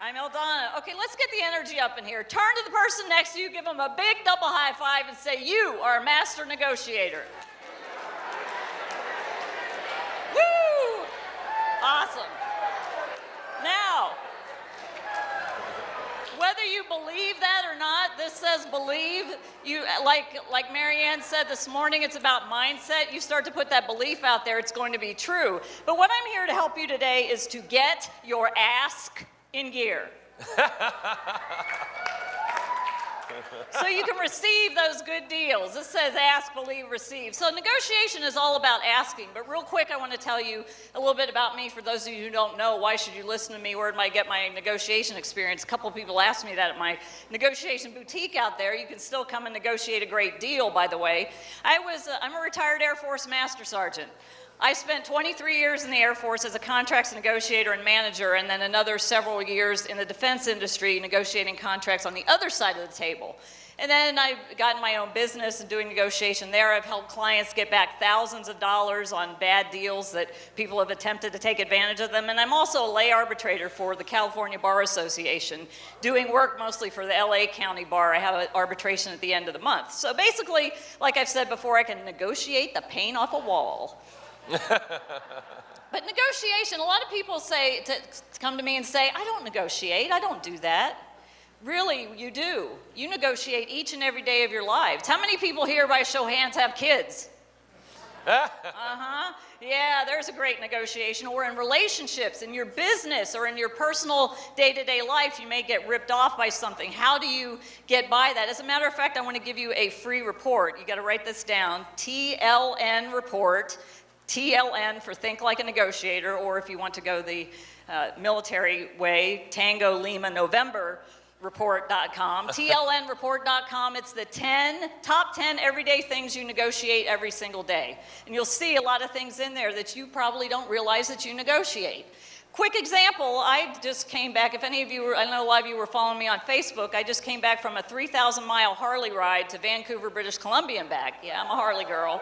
I'm Eldana. Okay, let's get the energy up in here. Turn to the person next to you, give them a big double high five, and say, you are a master negotiator. Woo! Awesome. Now, whether you believe that or not, this says believe. You, like Marianne said this morning, it's about mindset. You start to put that belief out there, it's going to be true. But what I'm here to help you today is to get your ask in gear. So you can receive those good deals. This says ask, believe, receive. So negotiation is all about asking. But real quick, I want to tell you a little bit about me. For those of you who don't know, why should you listen to me? Where did I get my negotiation experience? A couple people asked me that at my negotiation boutique out there. You can still come and negotiate a great deal, by the way. I'm a retired Air Force Master Sergeant. I spent 23 years in the Air Force as a contracts negotiator and manager, and then another several years in the defense industry negotiating contracts on the other side of the table. And then I've gotten my own business and doing negotiation there. I've helped clients get back thousands of dollars on bad deals that people have attempted to take advantage of them. And I'm also a lay arbitrator for the California Bar Association, doing work mostly for the LA County Bar. I have an arbitration at the end of the month. So basically, like I've said before, I can negotiate the paint off a wall. But negotiation, a lot of people say, to come to me and say, I don't negotiate, I don't do that. Really, you do. You negotiate each and every day of your lives. How many people here, by show of hands, have kids? Yeah, there's a great negotiation. Or in relationships, in your business, or in your personal day-to-day life, you may get ripped off by something. How do you get by that? As a matter of fact, I want to give you a free report. You got to write this down, TLN report. TLN for Think Like a Negotiator, or if you want to go the military way, Tango Lima November report.com, tlnreport.com. It's the top 10 everyday things you negotiate every single day. And you'll see a lot of things in there that you probably don't realize that you negotiate. Quick example, I just came back, if any of you were, I know a lot of you were following me on Facebook, I just came back from a 3,000-mile Harley ride to Vancouver, British Columbia and back. Yeah, I'm a Harley girl.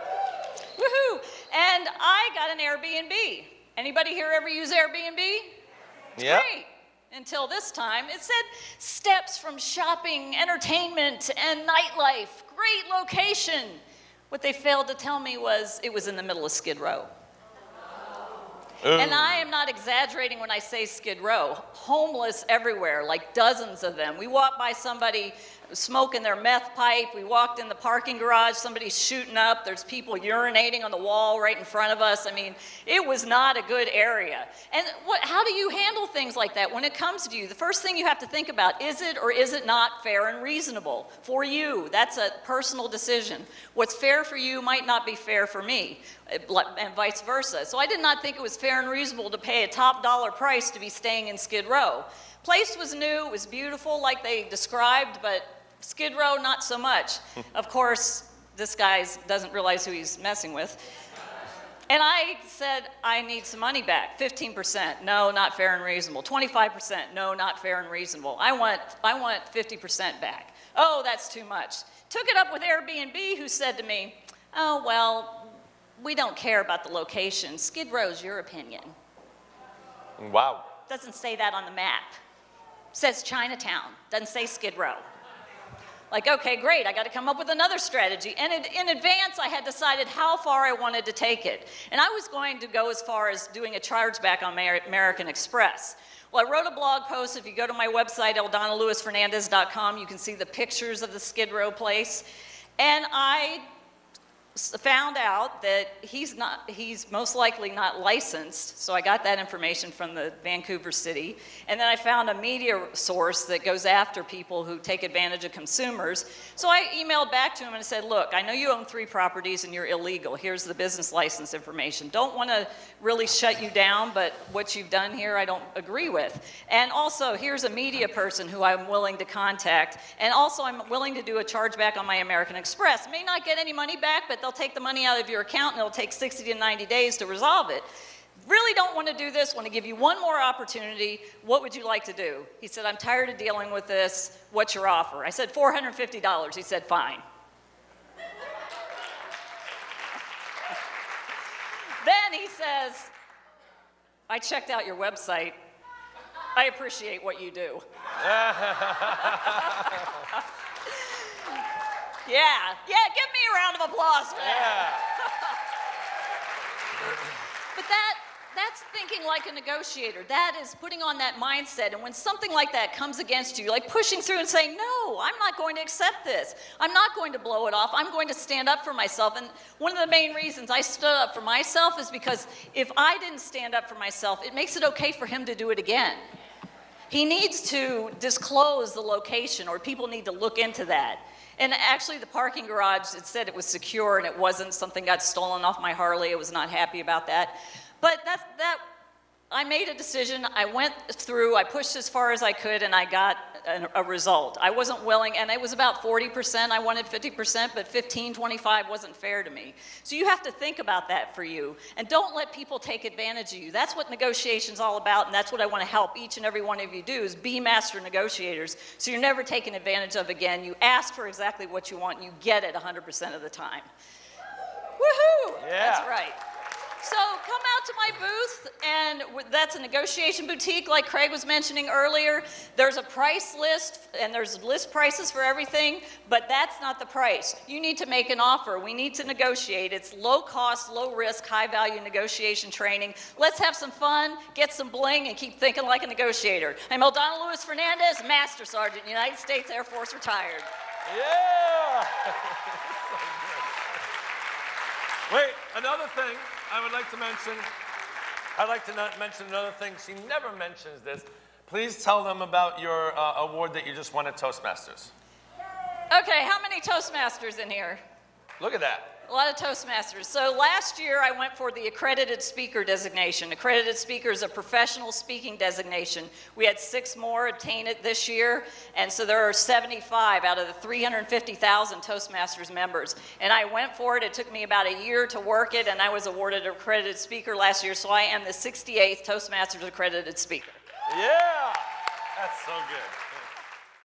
Woohoo! And I got an Airbnb. Anybody here ever use Airbnb? Yeah. Great. Until this time, it said steps from shopping, entertainment, and nightlife. Great location. What they failed to tell me was it was in the middle of Skid Row. And I am not exaggerating when I say Skid Row. Homeless everywhere, like dozens of them. We walked by somebody smoking their meth pipe. We walked in the parking garage, somebody's shooting up. There's people urinating on the wall right in front of us. I mean, it was not a good area. And how do you handle things like that when it comes to you? The first thing you have to think about, is it or is it not fair and reasonable for you? That's a personal decision. What's fair for you might not be fair for me, and vice versa. So I did not think it was fair and reasonable to pay a top dollar price to be staying in Skid Row. Place was new, it was beautiful like they described, but Skid Row, not so much. Of course, this guy doesn't realize who he's messing with. And I said, I need some money back. 15%, no, not fair and reasonable. 25%, no, not fair and reasonable. I want 50% back. Oh, that's too much. Took it up with Airbnb, who said to me, oh, well, we don't care about the location. Skid Row's your opinion. Wow. Doesn't say that on the map. Says Chinatown, doesn't say Skid Row. Like, okay, great, I got to come up with another strategy. And in advance, I had decided how far I wanted to take it. And I was going to go as far as doing a chargeback on American Express. Well, I wrote a blog post. If you go to my website, eldonalewisfernandez.com, you can see the pictures of the Skid Row place. And I found out that he's most likely not licensed, so I got that information from the Vancouver City. And then I found a media source that goes after people who take advantage of consumers. So I emailed back to him and said, look, I know you own 3 properties and you're illegal. Here's the business license information. Don't want to really shut you down, but what you've done here I don't agree with. And also, here's a media person who I'm willing to contact. And also, I'm willing to do a chargeback on my American Express. May not get any money back, but they'll take the money out of your account and it'll take 60 to 90 days to resolve it. Really don't want to do this, want to give you one more opportunity. What would you like to do? He said, I'm tired of dealing with this. What's your offer? I said, $450. He said, fine. Then he says, I checked out your website. I appreciate what you do. Yeah, give me a round of applause for that. But that's thinking like a negotiator. That is putting on that mindset. And when something like that comes against you, like pushing through and saying, no, I'm not going to accept this. I'm not going to blow it off. I'm going to stand up for myself. And one of the main reasons I stood up for myself is because if I didn't stand up for myself, it makes it okay for him to do it again. He needs to disclose the location, or people need to look into that. And actually, the parking garage, it said it was secure and it wasn't. Something got stolen off my Harley. I was not happy about that. But I made a decision. I went through, I pushed as far as I could, and I got a result. I wasn't willing, and it was about 40%. I wanted 50%, but 15, 25 wasn't fair to me. So you have to think about that for you, and don't let people take advantage of you. That's what negotiation's all about, and that's what I want to help each and every one of you do, is be master negotiators, so you're never taken advantage of again. You ask for exactly what you want, and you get it 100% of the time. Woohoo! Yeah. That's right. So come out to my booth, and that's a negotiation boutique like Craig was mentioning earlier. There's a price list, and there's list prices for everything, but that's not the price. You need to make an offer. We need to negotiate. It's low cost, low risk, high value negotiation training. Let's have some fun, get some bling, and keep thinking like a negotiator. I'm Eldana Lewis Fernandez, Master Sergeant, United States Air Force, retired. Yeah. Wait, another thing I would like to mention. I'd like to mention another thing. She never mentions this. Please tell them about your award that you just won at Toastmasters. Okay, how many Toastmasters in here? Look at that. A lot of Toastmasters. So last year I went for the accredited speaker designation. Accredited speaker is a professional speaking designation. We had 6 more attain it this year, and so there are 75 out of the 350,000 Toastmasters members. And I went for it. It took me about a year to work it, and I was awarded an accredited speaker last year, so I am the 68th Toastmasters accredited speaker. Yeah. That's so good.